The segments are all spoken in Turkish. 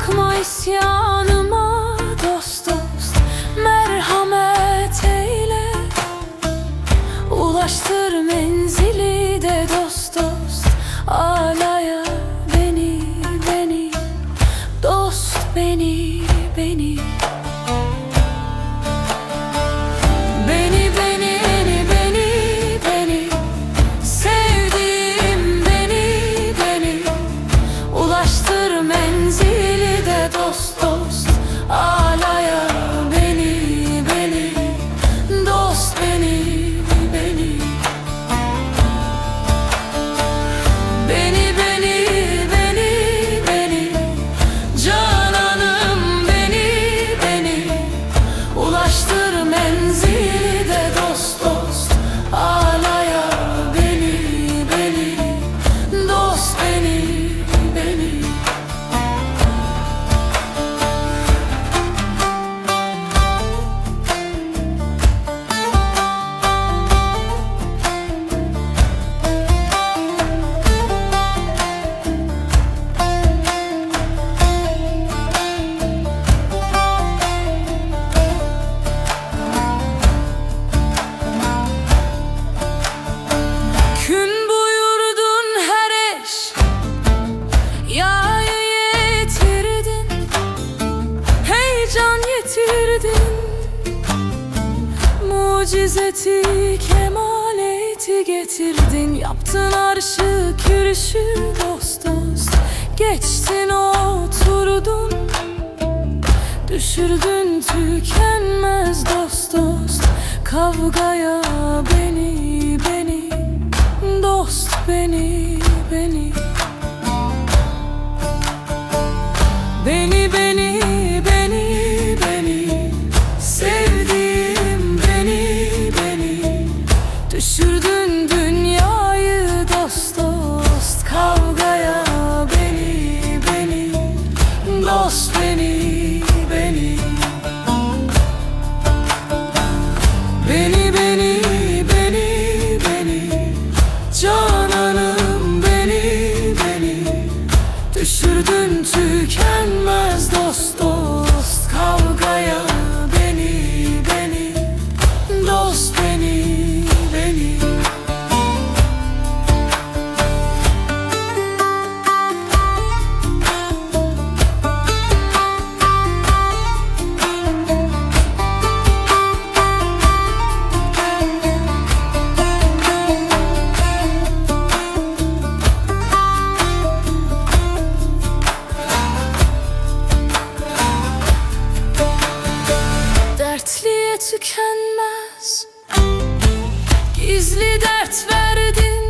Bakma isyanıma dost dost, merhamet eyle. Ulaştır menzili de dost dost, alaya beni, beni, dost beni, beni. Beni, beni, beni, beni, sevdiğim beni, beni. Ulaştır menzili de dost dost, alaya beni, beni, dost beni, beni. Beni, beni, beni, beni, cananım beni, beni. Ulaştır menzili de dost dost, alaya beni, beni, dost beni, beni. Gün buyurdun her eş, yağı yetirdin, heyecan yetirdin. Mucizeti, kemaleti getirdin. Yaptın arşı kürüşü dost dost, geçtin oturdun. Düşürdün tükenmez dost dost, kavgaya beni, beni, dost beni, beni. Beni, beni, beni, beni, sevdiğim beni, beni. Düşürdün dünyayı dost dost, kavgaya beni, beni, dost beni, beni. Beni, beni, beni, beni, cananım beni, beni. Düşürdün tükenmez dost dost, kavgaya beni, beni, dost beni, beni. Dertliye tükenmez, gizli dert verdin,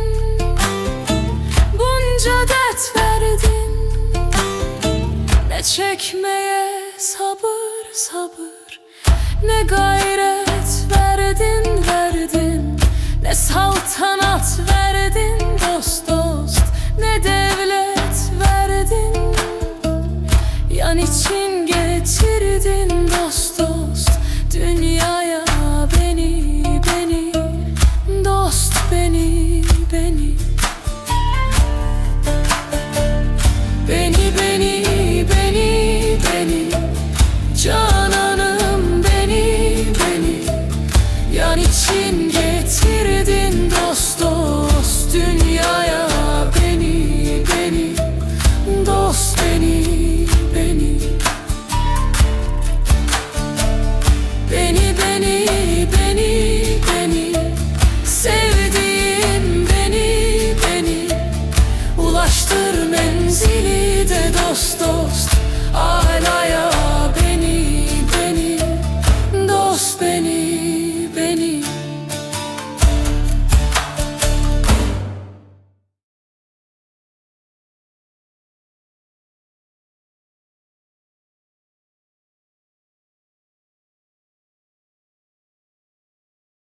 bunca dert verdin. Ne çekmeye sabır sabır, ne gayret verdin verdin. Ne saltanat verdin dost dost, ne devlet verdin. Yan için getirdin dost dost, dünyaya beni, beni, dost beni, beni. Beni, beni, beni, beni, cananım beni, beni. Yan için getirdin dost dost, dünyaya beni, beni, dost beni, beni. Beni, beni, beni, beni, sevdiğim beni, beni. Ulaştır menzili de dost dost, alaya beni, beni, dost beni.